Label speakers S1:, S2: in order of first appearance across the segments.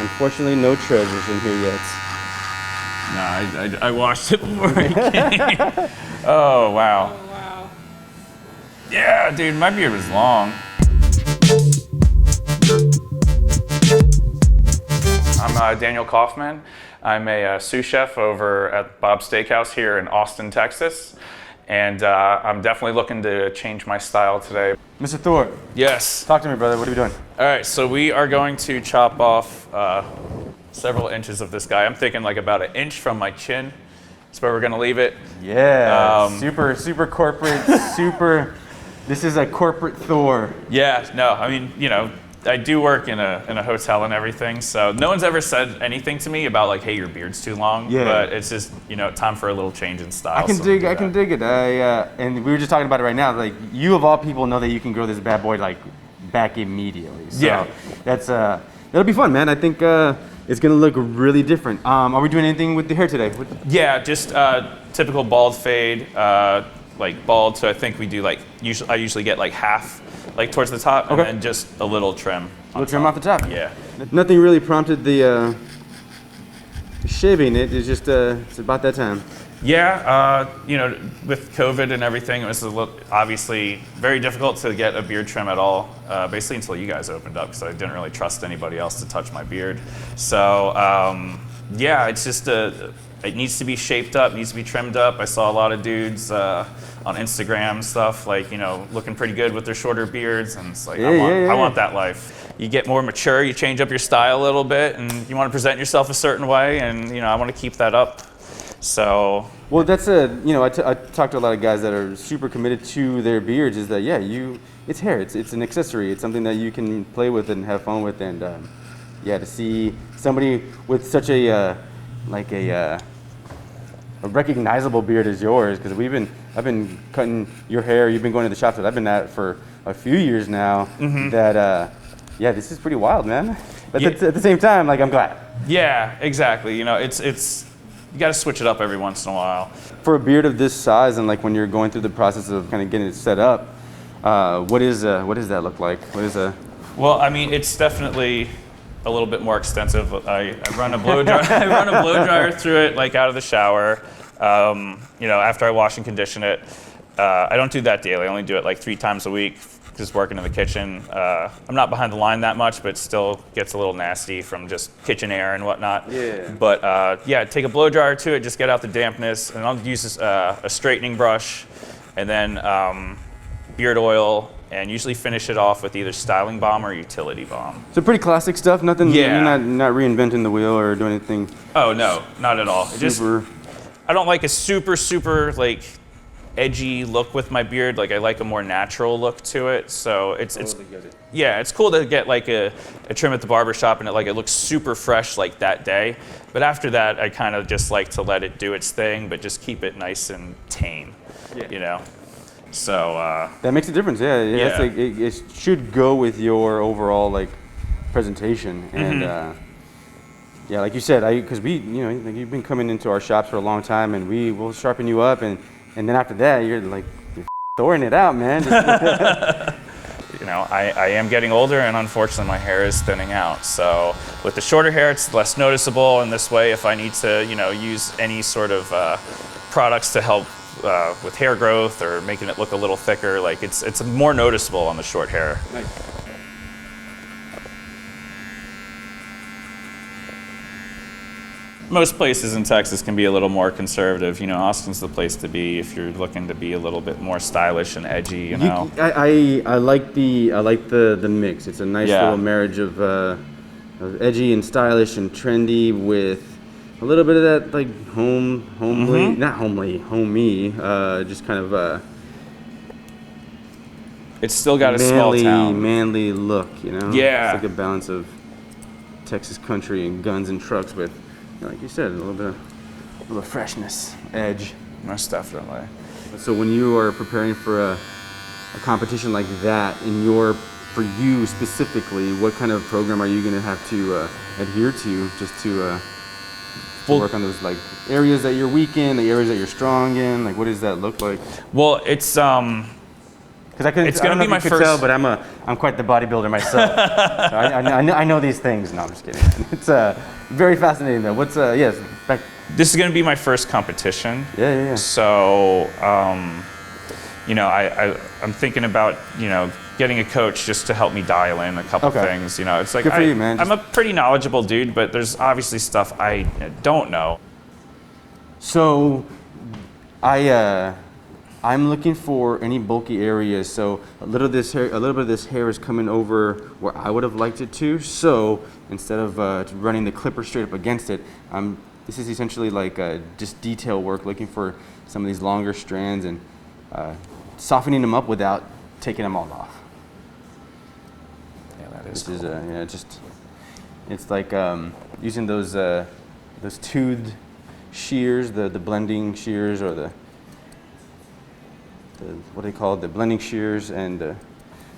S1: Unfortunately, no treasures in here yet.
S2: No, I washed it before I came. Oh, wow.
S3: Oh, wow.
S2: Yeah, dude, my beard was long. I'm Daniel Kaufman. I'm a sous chef over at Bob's Steakhouse here in Austin, Texas. And I'm definitely looking to change my style today.
S1: Mr. Thor,
S2: Yes.
S1: talk to me, brother. What are we doing?
S2: All right, so we are going to chop off several inches of this guy. I'm thinking like about an inch from my chin. That's where we're gonna leave it.
S1: Yeah, super corporate, super. This is a corporate Thor.
S2: Yeah, no, I mean, you know, I do work in a hotel and everything, so no one's ever said anything to me about like, hey, your beard's too long.
S1: Yeah.
S2: But it's just, you know, time for a little change in style.
S1: I can dig it. And we were just talking about it right now. Like, you of all people know that you can grow this bad boy like back immediately. So
S2: Yeah.
S1: that's that'll be fun, man. I think it's gonna look really different. Are we doing anything with the hair today?
S2: Yeah, just typical bald fade, like bald. So I think we do like I usually get like half, like towards the top,
S1: Okay.
S2: and then just a little trim.
S1: A little trim off the top.
S2: Yeah.
S1: Nothing really prompted the shaving it. It's just it's about that time.
S2: Yeah, you know, with COVID and everything, it was obviously very difficult to get a beard trim at all, basically until you guys opened up, because I didn't really trust anybody else to touch my beard. So, yeah, it's just it needs to be shaped up, needs to be trimmed up. I saw a lot of dudes on Instagram stuff, like, you know, looking pretty good with their shorter beards, and it's like, I want that life. You get more mature, you change up your style a little bit, and you want to present yourself a certain way, and, you know, I want to keep that up. So,
S1: well, that's you know, I talk to a lot of guys that are super committed to their beards. Is that it's hair. It's an accessory. It's something that you can play with and have fun with. And yeah, to see somebody with such a recognizable beard as yours, because I've been cutting your hair. You've been going to the shops that I've been at for a few years now. Mm-hmm. That yeah, this is pretty wild, man. But at the same time, like, I'm glad.
S2: Yeah, exactly. You know, it's. You got to switch it up every once in a while.
S1: For a beard of this size, and like when you're going through the process of kind of getting it set up, what does that look like? What is a?
S2: Well, I mean, it's definitely a little bit more extensive. I run a blow dryer. I run a blow dryer through it, like out of the shower. You know, after I wash and condition it. I don't do that daily. I only do it like 3 times a week. Just working in the kitchen. I'm not behind the line that much, but still gets a little nasty from just kitchen air and whatnot.
S1: Yeah.
S2: But yeah, take a blow dryer to it, just get out the dampness, and I'll use a straightening brush, and then beard oil, and usually finish it off with either styling balm or utility balm.
S1: So pretty classic stuff. Nothing.
S2: Yeah.
S1: You're not reinventing the wheel or doing anything.
S2: Oh no, not at all.
S1: Super.
S2: I don't like a super like edgy look with my beard. Like, I like a more natural look to it. So it's yeah, it's cool to get like a trim at the barbershop and it looks super fresh like that day. But after that, I kind of just like to let it do its thing, but just keep it nice and tame. Yeah. You know. So
S1: that makes a difference. Yeah. That's like, it should go with your overall like presentation. And yeah, like you said, because we, you know, like, you've been coming into our shops for a long time, and we will sharpen you up, and then after that, you're throwing it out, man.
S2: You know, I am getting older, and unfortunately my hair is thinning out. So with the shorter hair, it's less noticeable, and this way, if I need to, you know, use any sort of products to help with hair growth or making it look a little thicker, like it's more noticeable on the short hair.
S1: Nice.
S2: Most places in Texas can be a little more conservative. You know, Austin's the place to be if you're looking to be a little bit more stylish and edgy. You know,
S1: I like the mix. It's a nice little marriage of edgy and stylish and trendy with a little bit of that like homely, not homey, just kind of
S2: it's still got a small town,
S1: manly look. You know,
S2: yeah,
S1: it's like a balance of Texas country and guns and trucks with, like you said, a little freshness, edge.
S2: Most definitely.
S1: So when you are preparing for a competition like that, for you specifically, what kind of program are you going to have to adhere to just to work on those like areas that you're weak in, the areas that you're strong in? Like, what does that look like?
S2: Well, it's
S1: Because I couldn't.
S2: It's gonna
S1: I don't
S2: be
S1: know
S2: my
S1: if you could
S2: first.
S1: tell, but I'm quite the bodybuilder myself. So I know these things. No, I'm just kidding. It's very fascinating though. What's yes, back.
S2: This is gonna be my first competition.
S1: Yeah.
S2: So, you know, I'm thinking about, you know, getting a coach just to help me dial in a couple things. You know, it's like
S1: Good for you, man.
S2: I'm a pretty knowledgeable dude, but there's obviously stuff I don't know.
S1: So, I'm looking for any bulky areas. So a little bit of this hair is coming over where I would have liked it to. So instead of running the clipper straight up against it, this is essentially like just detail work, looking for some of these longer strands and softening them up without taking them all off.
S2: Yeah, that is.
S1: Which is it's like using those toothed shears, the blending shears, or the what do they call it? The blending shears and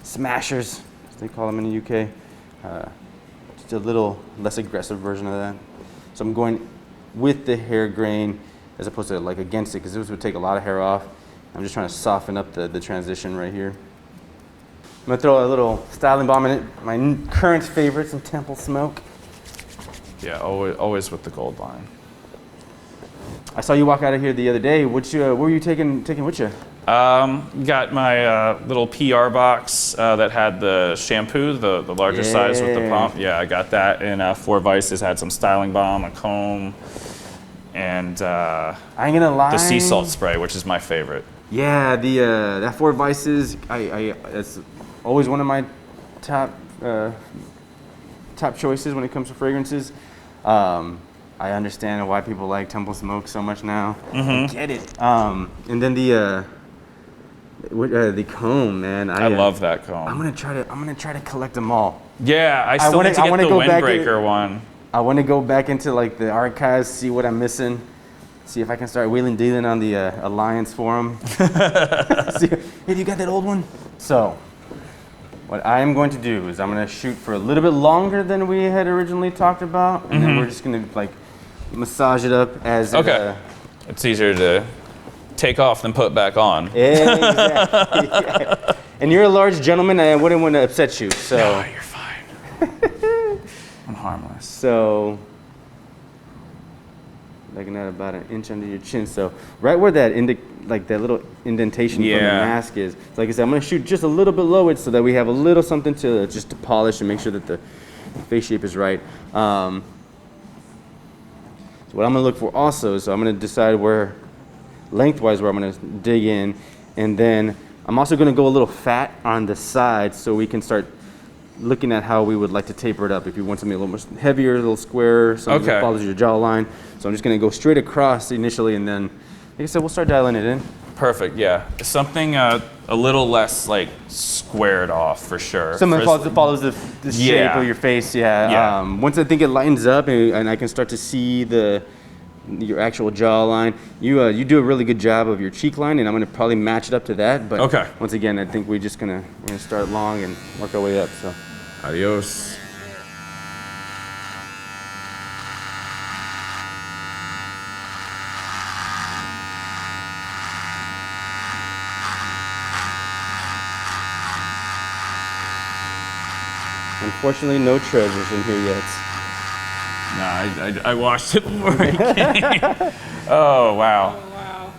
S1: smashers, as they call them in the UK. Just a little less aggressive version of that. So I'm going with the hair grain as opposed to like against it, because this would take a lot of hair off. I'm just trying to soften up the transition right here. I'm gonna throw a little styling balm in it. My current favorite, some Temple Smoke.
S2: Yeah, always with the gold line.
S1: I saw you walk out of here the other day. What were you taking with you?
S2: Got my little PR box that had the shampoo, the larger size with the pump. Yeah, I got that. And 4 Vices had some styling balm, a comb, and
S1: I ain't gonna lie,
S2: the sea salt spray, which is my favorite.
S1: Yeah, that 4 Vices, it's always one of my top choices when it comes to fragrances. I understand why people like Temple Smoke so much now. I get it. And then the comb, man.
S2: I love that comb.
S1: I'm gonna try to collect them all.
S2: Yeah, I still need to get the windbreaker one.
S1: I want to go back into like the archives, see what I'm missing, see if I can start wheeling dealing on the Alliance forum. See, hey, you got that old one? So, what I am going to do is I'm gonna shoot for a little bit longer than we had originally talked about, and then we're just gonna like massage it up as
S2: It's easier to take off than put back on.
S1: Exactly. Yeah. And you're a large gentleman, and I wouldn't want to upset you. So.
S2: No, you're fine. I'm harmless.
S1: So, looking at about an inch under your chin. So, right where that that little indentation from the mask is. So like I said, I'm gonna shoot just a little bit low so that we have a little something to polish and make sure that the face shape is right. So what I'm gonna look for also is I'm gonna decide lengthwise where I'm gonna dig in, and then I'm also gonna go a little fat on the side so we can start looking at how we would like to taper it up. If you want something a little more heavier, a little square, something that follows your jawline. So I'm just gonna go straight across initially, and then, like I said, we'll start dialing it in.
S2: Perfect, yeah. Something a little less like squared off for sure.
S1: Something that follows the shape of your face, once I think it lightens up and I can start to see your actual jawline, you do a really good job of your cheek line, and I'm gonna probably match it up to that. But once again, I think we're gonna start long and work our way up. So,
S2: adios.
S1: Unfortunately, no treasures in here yet.
S2: No, I washed it before I came. Oh, wow.
S3: Oh, wow.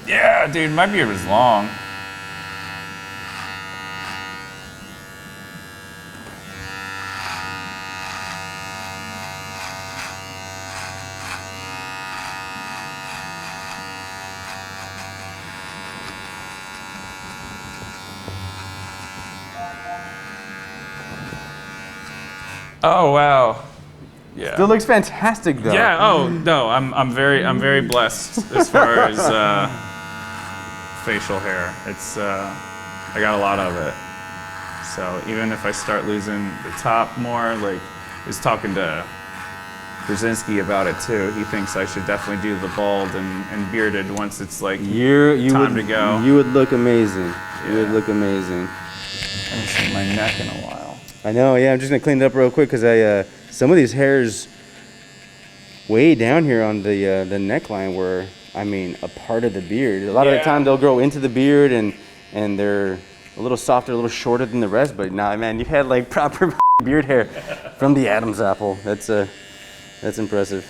S2: Yeah, dude, my beard was long. Oh, wow. Yeah.
S1: Still looks fantastic though.
S2: Yeah. Oh no, I'm very blessed as far as facial hair. It's I got a lot of it. So even if I start losing the top more, like I was talking to Brzezinski about it too. He thinks I should definitely do the bald and bearded once it's like time to go.
S1: You would look amazing. You would look amazing.
S2: I haven't seen my neck in a while.
S1: I know, yeah. I'm just gonna clean it up real quick because some of these hairs way down here on the neckline were, I mean, a part of the beard. A lot of the time they'll grow into the beard and and they're a little softer, a little shorter than the rest. But nah, man, you've had like proper beard hair from the Adam's apple. That's impressive.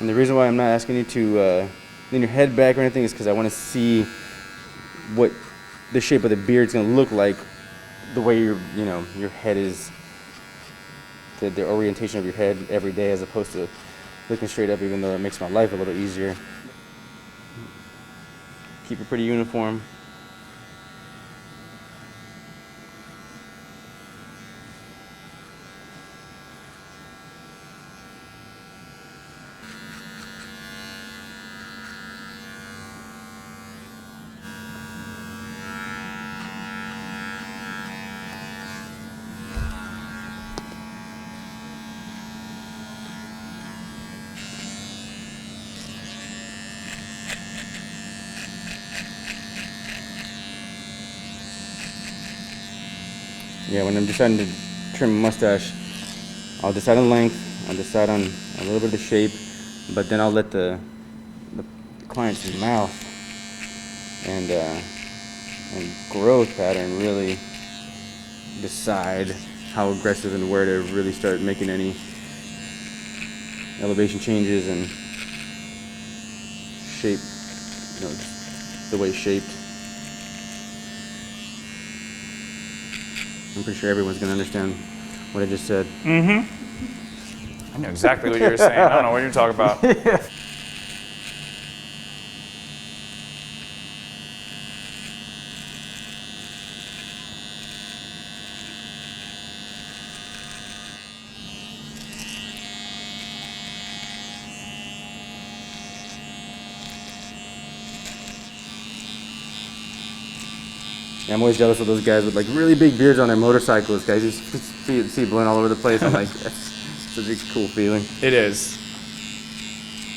S1: And the reason why I'm not asking you to lean your head back or anything is because I want to see what the shape of the beard's going to look like, the way your head is, the orientation of your head every day, as opposed to looking straight up, even though it makes my life a little easier. Keep it pretty uniform. Yeah, when I'm deciding to trim a mustache, I'll decide on length, I'll decide on a little bit of the shape, but then I'll let the client's mouth and growth pattern really decide how aggressive and where to really start making any elevation changes and shape, just the way it's shaped. I'm pretty sure everyone's going to understand what I just said.
S2: Mm-hmm. I know exactly what you were saying. I don't know what you're talking about.
S1: Yeah. I'm always jealous of those guys with like really big beards on their motorcycles. Guys, you see it blowing all over the place. I'm like, that's such a cool feeling.
S2: It is.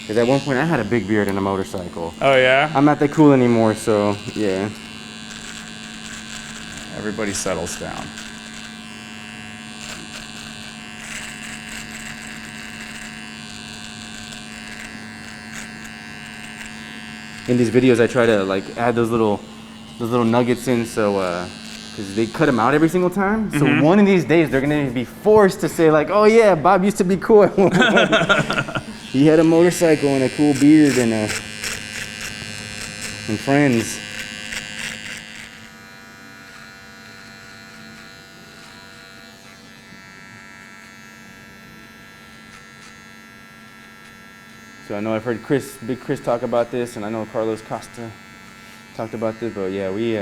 S1: Because at one point I had a big beard and a motorcycle.
S2: Oh yeah?
S1: I'm not that cool anymore, so yeah.
S2: Everybody settles down.
S1: In these videos, I try to like add those little nuggets in, so because they cut them out every single time. So one of these days they're gonna be forced to say like, "Oh yeah, Bob used to be cool. He had a motorcycle and a cool beard and friends." So I know I've heard Big Chris talk about this, and I know Carlos Costa talked about this, but yeah, we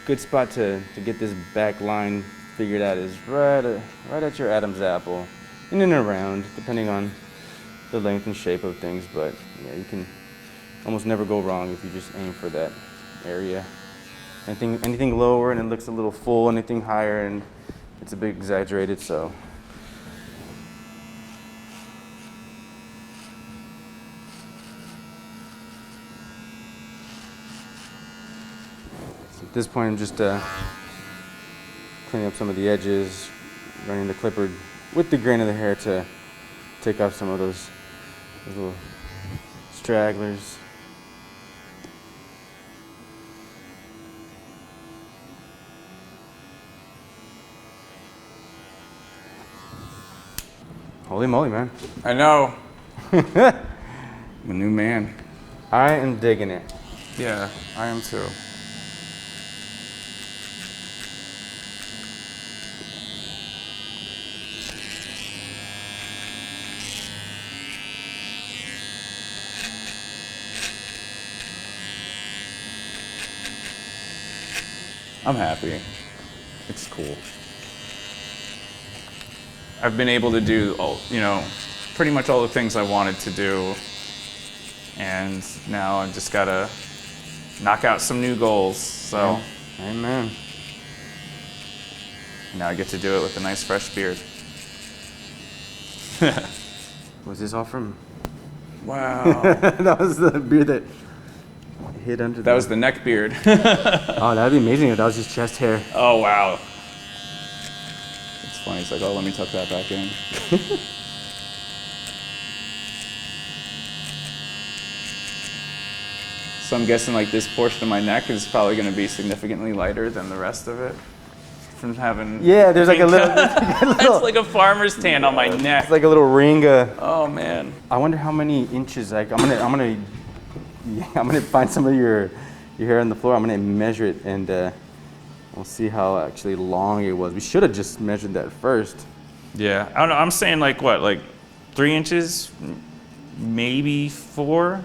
S1: good spot to get this back line figured out is right at your Adam's apple, in and around, depending on the length and shape of things. But yeah, you can almost never go wrong if you just aim for that area. Anything lower and it looks a little full, anything higher and it's a bit exaggerated. So. At this point, I'm just cleaning up some of the edges, running the clipper with the grain of the hair to take off some of those little stragglers. Holy moly, man.
S2: I know. I'm a new man.
S1: I am digging it.
S2: Yeah, I am too. I'm happy. It's cool. I've been able to do pretty much all the things I wanted to do, and now I've just gotta knock out some new goals. So,
S1: amen.
S2: Now I get to do it with a nice fresh beard.
S1: Was this all from?
S2: Wow.
S1: That was the beard that hid under
S2: That was the neck beard.
S1: Oh, that'd be amazing if that was just chest hair.
S2: Oh, wow. It's funny. It's like, oh, let me tuck that back in. So I'm guessing like this portion of my neck is probably going to be significantly lighter than the rest of it from having.
S1: Yeah, there's like a little.
S2: It's like a farmer's tan on my neck.
S1: It's like a little ring.
S2: Oh man.
S1: I wonder how many inches. Like I'm gonna find some of your hair on the floor. I'm gonna measure it and we'll see how actually long it was. We should have just measured that first.
S2: Yeah, I don't know. I'm saying like what, like 3 inches, maybe 4.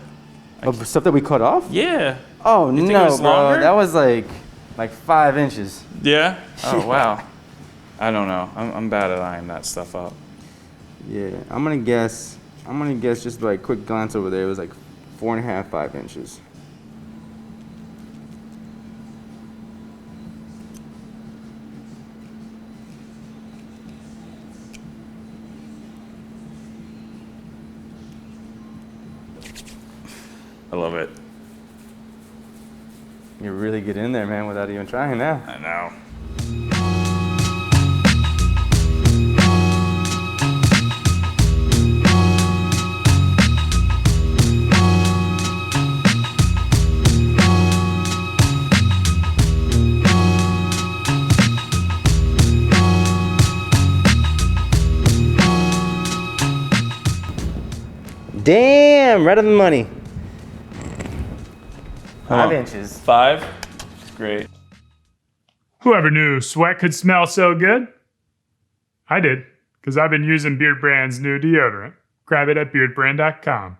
S1: Of stuff that we cut off?
S2: Yeah.
S1: Oh
S2: You think it
S1: no,
S2: was
S1: bro.
S2: longer?
S1: That was like 5 inches.
S2: Yeah. Oh wow. I don't know. I'm bad at eyeing that stuff up.
S1: Yeah, I'm gonna guess just by a quick glance over there, it was like 4.5, 5 inches.
S2: I love it.
S1: You really get in there, man, without even trying now.
S2: I know.
S1: Damn, right on the money. 5
S2: Huh.
S1: inches.
S2: 5? It's great.
S3: Whoever knew sweat could smell so good? I did, because I've been using Beardbrand's new deodorant. Grab it at beardbrand.com.